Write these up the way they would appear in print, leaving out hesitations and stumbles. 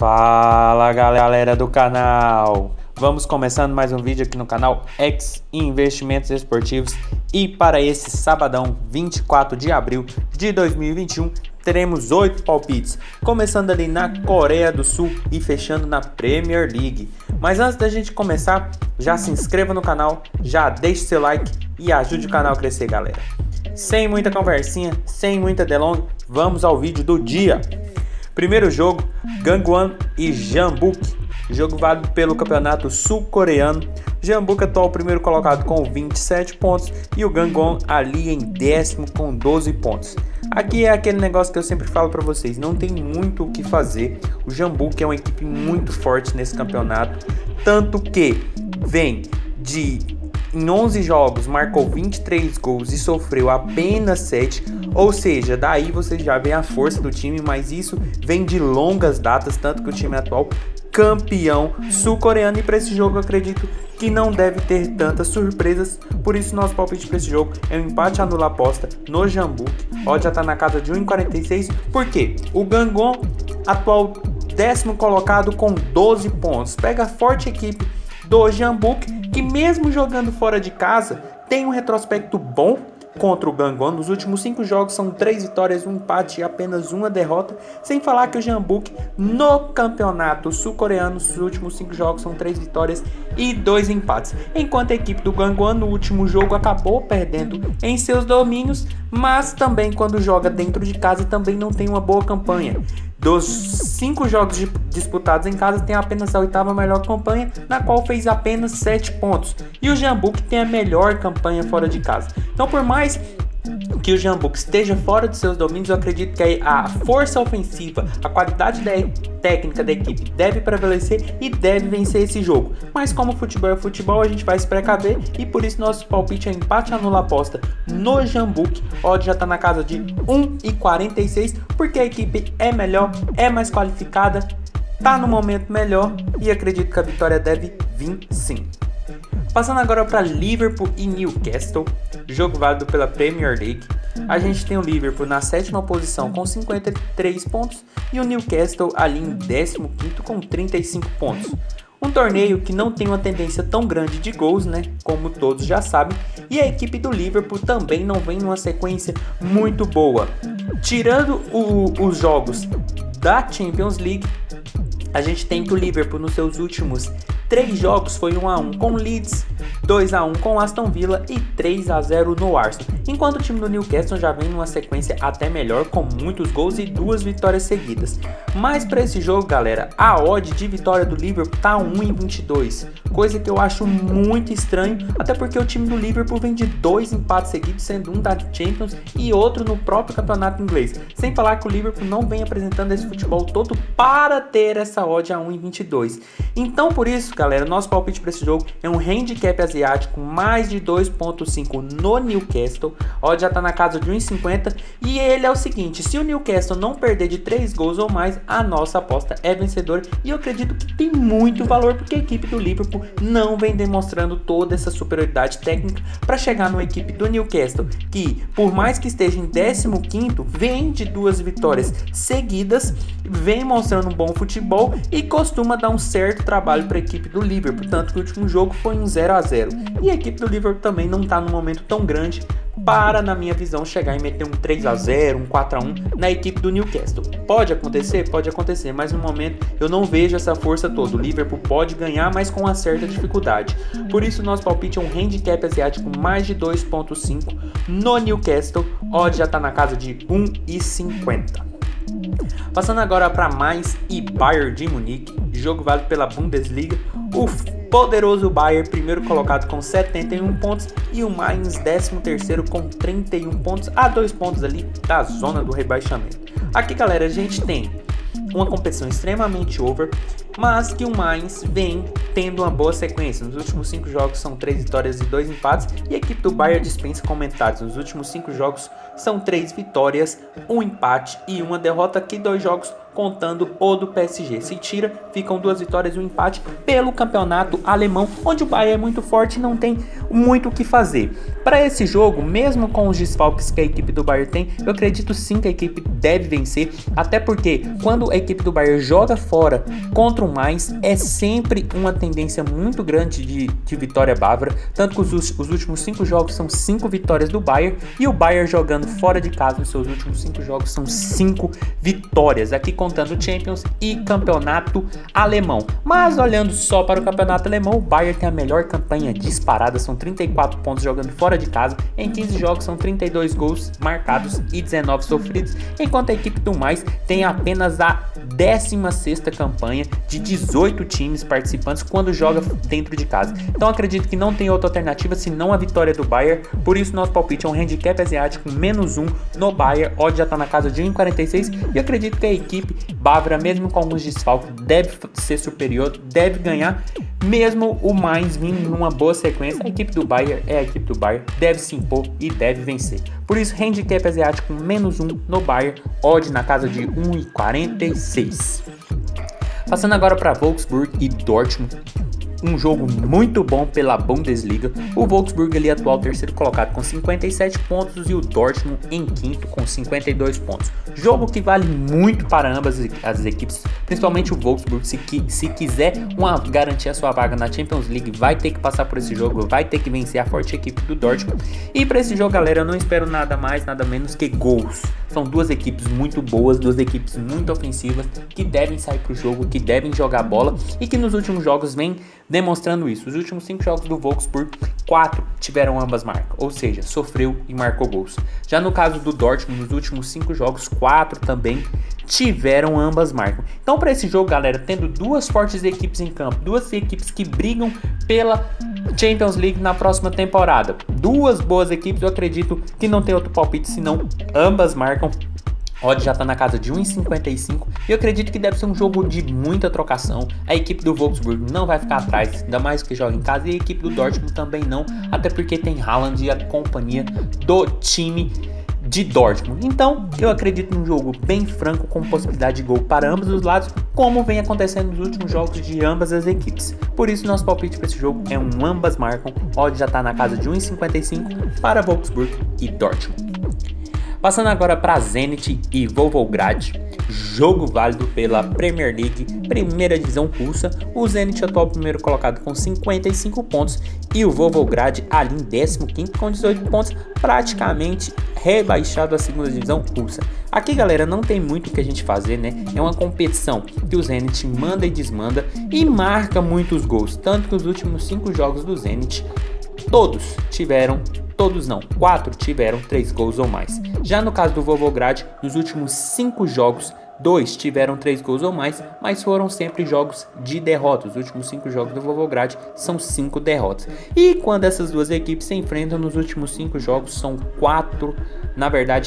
Fala galera do canal, vamos começando mais um vídeo aqui no canal X Investimentos Esportivos e para esse sabadão 24 de abril de 2021 teremos 8 palpites, começando ali na Coreia do Sul e fechando na Premier League. Mas antes da gente começar, já se inscreva no canal, já deixe seu like e ajude o canal a crescer, galera. Sem muita conversinha, sem muita delonga, vamos ao vídeo do dia. Primeiro jogo, Gangwon e Jeonbuk, jogo válido pelo campeonato sul-coreano. Jeonbuk atual primeiro colocado com 27 pontos e o Gangwon ali em décimo com 12 pontos. Aqui é aquele negócio que eu sempre falo para vocês, não tem muito o que fazer. O Jeonbuk é uma equipe muito forte nesse campeonato, tanto que vem em 11 jogos marcou 23 gols e sofreu apenas 7, ou seja, daí você já vê a força do time, mas isso vem de longas datas, tanto que o time atual campeão sul-coreano. E para esse jogo eu acredito que não deve ter tantas surpresas, por isso nosso palpite para esse jogo é um empate anula aposta no Jeonbuk. Odd já está na casa de 1,46, porque o Gangwon atual décimo colocado com 12 pontos, pega a forte equipe do Jeonbuk, que mesmo jogando fora de casa, tem um retrospecto bom contra o Gangwon. Nos últimos 5 jogos são 3 vitórias, 1 empate e apenas 1 derrota. Sem falar que o Jeonbuk no campeonato sul-coreano, nos últimos 5 jogos são 3 vitórias e 2 empates. Enquanto a equipe do Gangwon no último jogo acabou perdendo em seus domínios, mas também quando joga dentro de casa também não tem uma boa campanha. Dos 5 jogos disputados em casa, tem apenas a 8ª melhor campanha, na qual fez apenas 7 pontos. E o Jeonbuk tem a melhor campanha fora de casa. Então, por mais que o Jeonbuk esteja fora de seus domínios, eu acredito que a força ofensiva, a qualidade técnica da equipe deve prevalecer e deve vencer esse jogo. Mas como futebol é futebol, a gente vai se precaver e por isso nosso palpite é empate anula aposta no Jeonbuk. Odd já está na casa de 1,46, porque a equipe é melhor, é mais qualificada, está no momento melhor e acredito que a vitória deve vir sim. Passando agora para Liverpool e Newcastle, jogo válido pela Premier League. A gente tem o Liverpool na 7ª posição com 53 pontos e o Newcastle ali em 15º com 35 pontos. Um torneio que não tem uma tendência tão grande de gols, né, como todos já sabem, e a equipe do Liverpool também não vem numa sequência muito boa. Tirando os jogos da Champions League, a gente tem que o Liverpool nos seus últimos 3 jogos foi 1-1 com Leeds, 2-1 com Aston Villa e 3-0 no Arsenal. Enquanto o time do Newcastle já vem numa sequência até melhor, com muitos gols e 2 vitórias seguidas. Mas para esse jogo, galera, a odd de vitória do Liverpool tá 1,22, coisa que eu acho muito estranho, até porque o time do Liverpool vem de 2 empates seguidos, sendo um da Champions e outro no próprio campeonato inglês. Sem falar que o Liverpool não vem apresentando esse futebol todo para ter essa odd a 1,22. Então, por isso, galera, nosso palpite para esse jogo é um handicap asiático mais de 2,5 no Newcastle. Odd já está na casa de 1,50 e ele é o seguinte: se o Newcastle não perder de 3 gols ou mais, a nossa aposta é vencedora. E eu acredito que tem muito valor, porque a equipe do Liverpool não vem demonstrando toda essa superioridade técnica para chegar numa equipe do Newcastle, que por mais que esteja em 15º, vem de 2 vitórias seguidas, vem mostrando um bom futebol e costuma dar um certo trabalho para a equipe do Liverpool, tanto que o último jogo foi um 0-0. E a equipe do Liverpool também não está num momento tão grande para, na minha visão, chegar e meter um 3-0, um 4-1 na equipe do Newcastle. Pode acontecer, mas no momento eu não vejo essa força toda. O Liverpool pode ganhar, mas com uma certa dificuldade. Por isso nosso palpite é um handicap asiático mais de 2,5 no Newcastle. Odd já está na casa de 1,50. Passando agora para Mainz e Bayern de Munique, jogo válido pela Bundesliga. O poderoso Bayern, primeiro colocado com 71 pontos, e o Mainz, 13º com 31 pontos, a 2 pontos ali da zona do rebaixamento. Aqui, galera, a gente tem uma competição extremamente over, mas que o Mainz vem tendo uma boa sequência. Nos últimos 5 jogos são 3 vitórias e 2 empates, e a equipe do Bayern dispensa comentários. Nos últimos 5 jogos são 3 vitórias, 1 empate e 1 derrota, aqui 2 jogos contando o do PSG. Se tira, ficam 2 vitórias e um empate pelo campeonato alemão, onde o Bayern é muito forte e não tem muito o que fazer. Para esse jogo, mesmo com os desfalques que a equipe do Bayern tem, eu acredito sim que a equipe deve vencer, até porque quando a equipe do Bayern joga fora contra o Mainz, é sempre uma tendência muito grande de vitória bávara, tanto que os últimos 5 jogos são 5 vitórias do Bayern, e o Bayern jogando fora de casa nos seus últimos 5 jogos são 5 vitórias, aqui contando Champions e campeonato alemão. Mas olhando só para o campeonato alemão, o Bayern tem a melhor campanha disparada, são 34 pontos jogando fora de casa, em 15 jogos são 32 gols marcados e 19 sofridos, enquanto a equipe do Mainz tem apenas a 16ª campanha de 18 times participantes quando joga dentro de casa. Então acredito que não tem outra alternativa senão a vitória do Bayern, por isso nosso palpite é um handicap asiático -1 no Bayern, odd já está na casa de 1,46, e acredito que a equipe bávara, mesmo com alguns desfalques, deve ser superior, deve ganhar, mesmo o Mainz vindo numa boa sequência. A equipe do Bayern é a equipe do Bayern, deve se impor e deve vencer. Por isso, handicap asiático -1 no Bayern, odd na casa de 1,46. Passando agora para Wolfsburg e Dortmund. Um jogo muito bom pela Bundesliga. O Wolfsburg ali atual terceiro colocado com 57 pontos e o Dortmund em quinto com 52 pontos. Jogo que vale muito para ambas as equipes, principalmente o Wolfsburg, se quiser garantir a sua vaga na Champions League, vai ter que passar por esse jogo, vai ter que vencer a forte equipe do Dortmund. E para esse jogo, galera, eu não espero nada mais, nada menos que gols. São duas equipes muito boas, duas equipes muito ofensivas, que devem sair para o jogo, que devem jogar bola e que nos últimos jogos vem demonstrando isso. Os últimos 5 jogos do Wolfsburg, 4 tiveram ambas marcas, ou seja, sofreu e marcou gols. Já no caso do Dortmund, nos últimos 5 jogos, 4 também tiveram ambas marcas. Então para esse jogo, galera, tendo duas fortes equipes em campo, duas equipes que brigam pela Champions League na próxima temporada, duas boas equipes, eu acredito que não tem outro palpite senão ambas marcam. Odd já está na casa de 1,55 e eu acredito que deve ser um jogo de muita trocação. A equipe do Wolfsburg não vai ficar atrás, ainda mais que joga em casa, e a equipe do Dortmund também não, até porque tem Haaland e a companhia do time de Dortmund. Então eu acredito num jogo bem franco, com possibilidade de gol para ambos os lados, como vem acontecendo nos últimos jogos de ambas as equipes. Por isso nosso palpite para esse jogo é um ambas marcam. Odd já está na casa de 1,55 para Wolfsburg e Dortmund. Passando agora para Zenit e Volgograd, jogo válido pela Premier League, primeira divisão russa. O Zenit atual primeiro colocado com 55 pontos e o Volgograd ali em 15º com 18 pontos, praticamente rebaixado à segunda divisão russa. Aqui, galera, não tem muito o que a gente fazer, né? É uma competição que o Zenit manda e desmanda e marca muitos gols, tanto que os últimos 5 jogos do Zenit, quatro tiveram 3 gols ou mais. Já no caso do Volgograd, nos últimos 5 jogos, 2 tiveram 3 gols ou mais, mas foram sempre jogos de derrota. Os últimos 5 jogos do Volgograd são 5 derrotas. E quando essas duas equipes se enfrentam nos últimos 5 jogos, são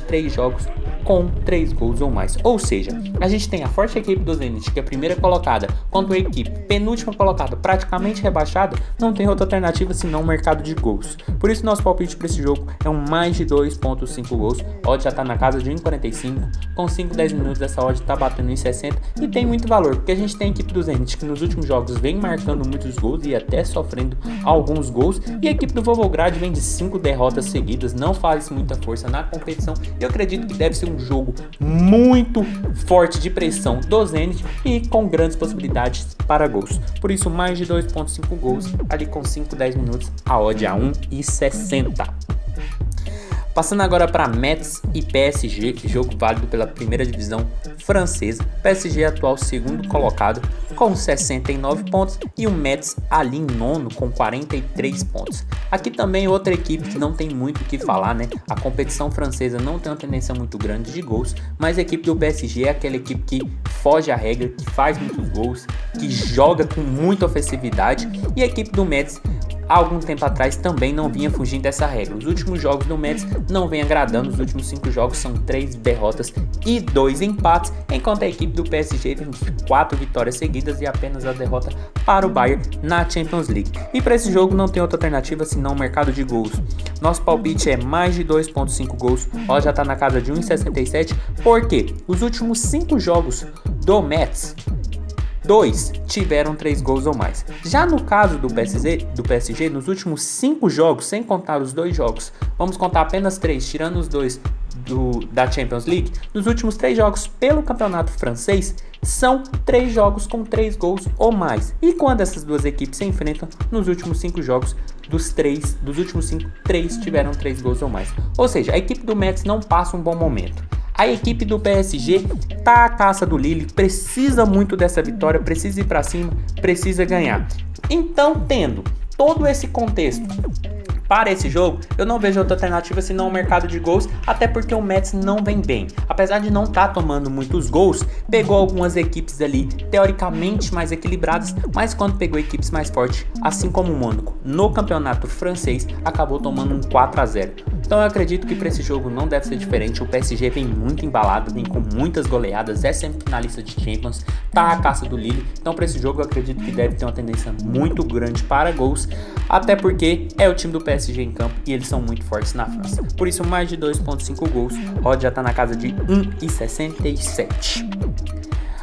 3 jogos com 3 gols ou mais. Ou seja, a gente tem a forte equipe do Zenit, que é a primeira colocada, contra a equipe penúltima colocada, praticamente rebaixada. Não tem outra alternativa senão o mercado de gols. Por isso nosso palpite para esse jogo é um mais de 2,5 gols. A odd já está na casa de 1,45. Com 5-10 minutos essa odd está batendo em 60 e tem muito valor, porque a gente tem a equipe do Zenit que nos últimos jogos vem marcando muitos gols e até sofrendo alguns gols, e a equipe do Volgograd vem de 5 derrotas seguidas, não faz muita força na competição. Eu acredito que deve ser um jogo muito forte de pressão do Zenit e com grandes possibilidades para gols. Por isso, mais de 2,5 gols ali com 5-10 minutos, a odd a 1,60. Passando agora para Metz e PSG, jogo válido pela primeira divisão francesa. PSG atual segundo colocado com 69 pontos e o Metz ali em nono com 43 pontos. Aqui também outra equipe que não tem muito o que falar, né? A competição francesa não tem uma tendência muito grande de gols, mas a equipe do PSG é aquela equipe que foge à regra, que faz muitos gols, que joga com muita ofensividade, e a equipe do Metz há algum tempo atrás também não vinha fugindo dessa regra. Os últimos jogos do Mets não vem agradando, os últimos 5 jogos são 3 derrotas e 2 empates, enquanto a equipe do PSG tem 4 vitórias seguidas e apenas a derrota para o Bayern na Champions League. E para esse jogo não tem outra alternativa senão o mercado de gols. Nosso palpite é mais de 2.5 gols, ó, já está na casa de 1,67, porque os últimos 5 jogos do Mets, 2 tiveram 3 gols ou mais. Já no caso do PSG, nos últimos 5 jogos, sem contar os 2 jogos, vamos contar apenas 3, tirando os 2 da Champions League, nos últimos 3 jogos pelo campeonato francês, são 3 jogos com 3 gols ou mais. E quando essas duas equipes se enfrentam, nos últimos 5 jogos, dos últimos 5, 3 tiveram 3 gols ou mais. Ou seja, a equipe do Mets não passa um bom momento. A equipe do PSG tá à caça do Lille, precisa muito dessa vitória, precisa ir para cima, precisa ganhar. Então, tendo todo esse contexto para esse jogo, eu não vejo outra alternativa senão o mercado de gols, até porque o Mets não vem bem. Apesar de não estar tomando muitos gols, pegou algumas equipes ali teoricamente mais equilibradas, mas quando pegou equipes mais fortes, assim como o Mônaco, no campeonato francês, acabou tomando um 4-0. Então eu acredito que para esse jogo não deve ser diferente. O PSG vem muito embalado, vem com muitas goleadas, é semifinalista de Champions, tá à caça do Lille. Então para esse jogo eu acredito que deve ter uma tendência muito grande para gols, até porque é o time do PSG em campo e eles são muito fortes na França. Por isso mais de 2.5 gols, odd já tá na casa de 1,67.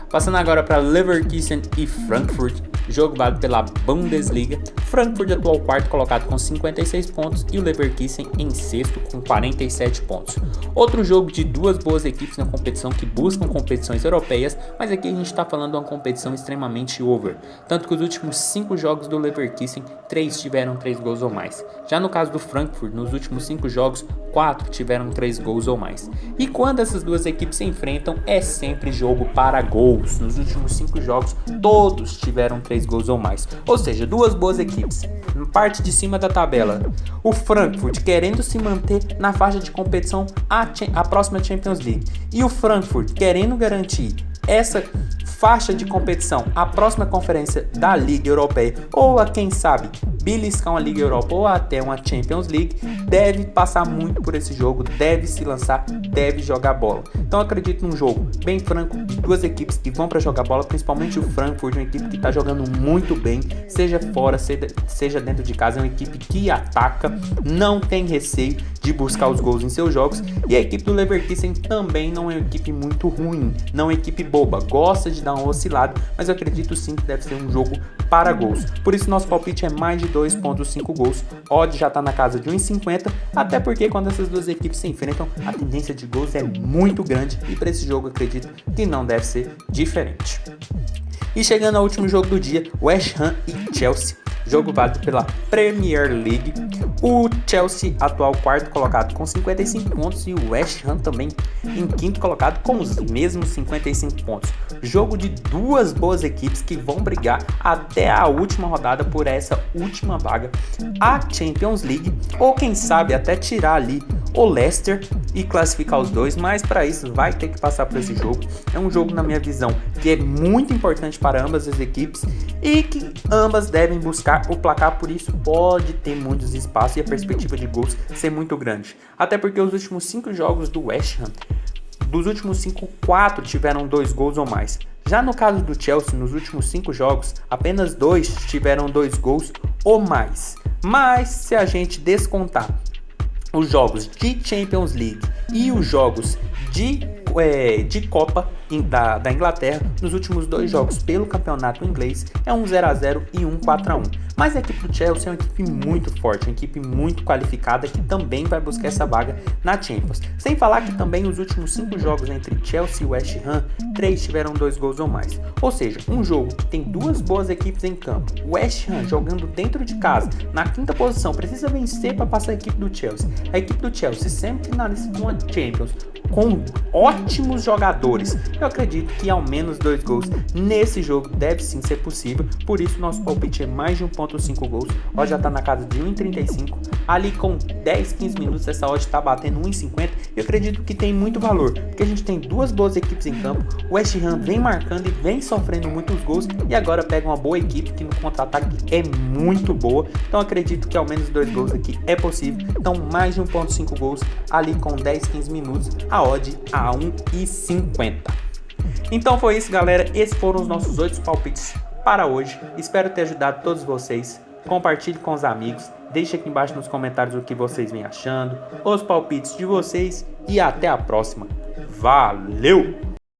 Passando agora para Leverkusen e Frankfurt, jogo válido pela Bundesliga. Frankfurt atual quarto colocado com 56 pontos e o Leverkusen em sexto com 47 pontos. Outro jogo de duas boas equipes na competição que buscam competições europeias, mas aqui a gente está falando de uma competição extremamente over. Tanto que os últimos 5 jogos do Leverkusen, 3 tiveram 3 gols ou mais. Já no caso do Frankfurt, nos últimos 5 jogos, 4 tiveram 3 gols ou mais. E quando essas duas equipes se enfrentam, é sempre jogo para gols. Nos últimos 5 jogos, todos tiveram 3 gols ou mais. Ou seja, duas boas equipes. Na parte de cima da tabela, o Frankfurt querendo se manter na faixa de competição a próxima Champions League. E o Frankfurt querendo garantir essa faixa de competição, a próxima conferência da Liga Europeia, ou a quem sabe beliscar uma Liga Europa ou até uma Champions League, deve passar muito por esse jogo, deve se lançar, deve jogar bola. Então eu acredito num jogo bem franco, de duas equipes que vão para jogar bola, principalmente o Frankfurt, uma equipe que está jogando muito bem, seja fora, seja dentro de casa, é uma equipe que ataca, não tem receio de buscar os gols em seus jogos, e a equipe do Leverkusen também não é uma equipe muito ruim, não é uma equipe boba, gosta de dar uma oscilada, mas eu acredito sim que deve ser um jogo para gols. Por isso nosso palpite é mais de 2.5 gols, odd já está na casa de 1,50, até porque quando essas duas equipes se enfrentam, a tendência de gols é muito grande, e para esse jogo eu acredito que não deve ser diferente. E chegando ao último jogo do dia, West Ham e Chelsea, jogo válido pela Premier League. O Chelsea, atual quarto colocado com 55 pontos, e o West Ham também em quinto colocado com os mesmos 55 pontos. Jogo de duas boas equipes que vão brigar até a última rodada por essa última vaga à Champions League, ou quem sabe até tirar ali o Leicester e classificar os dois, mas para isso vai ter que passar por esse jogo. É um jogo, na minha visão, que é muito importante para ambas as equipes e que ambas devem buscar o placar, por isso pode ter muitos espaços e a perspectiva de gols ser muito grande. Até porque os últimos 5 jogos do West Ham, dos últimos 5, 4 tiveram 2 gols ou mais. Já no caso do Chelsea, nos últimos 5 jogos, apenas 2 tiveram 2 gols ou mais. Mas se a gente descontar os jogos de Champions League e os jogos de Copa da Inglaterra, nos últimos 2 jogos pelo campeonato inglês, é um 0-0 e um 4-1. Mas a equipe do Chelsea é uma equipe muito forte, uma equipe muito qualificada que também vai buscar essa vaga na Champions. Sem falar que também os últimos 5 jogos entre Chelsea e West Ham, 3 tiveram 2 gols ou mais. Ou seja, um jogo que tem duas boas equipes em campo. West Ham jogando dentro de casa, na 5ª posição, precisa vencer para passar a equipe do Chelsea. A equipe do Chelsea sempre finalista de uma Champions, com ótimos jogadores, Eu acredito que ao menos 2 gols nesse jogo deve sim ser possível, por isso nosso palpite é mais de 1.5 gols. A odd já tá na casa de 1,35, ali com 10, 15 minutos essa odd tá batendo 1,50 e eu acredito que tem muito valor, porque a gente tem duas boas equipes em campo, o West Ham vem marcando e vem sofrendo muitos gols e agora pega uma boa equipe que no contra-ataque é muito boa, então acredito que ao menos 2 gols aqui é possível, então mais de 1.5 gols ali com 10, 15 minutos, a odd a 1,50. Então foi isso, galera, esses foram os nossos 8 palpites para hoje, espero ter ajudado todos vocês. Compartilhe com os amigos, deixe aqui embaixo nos comentários o que vocês vêm achando, os palpites de vocês e até a próxima. Valeu!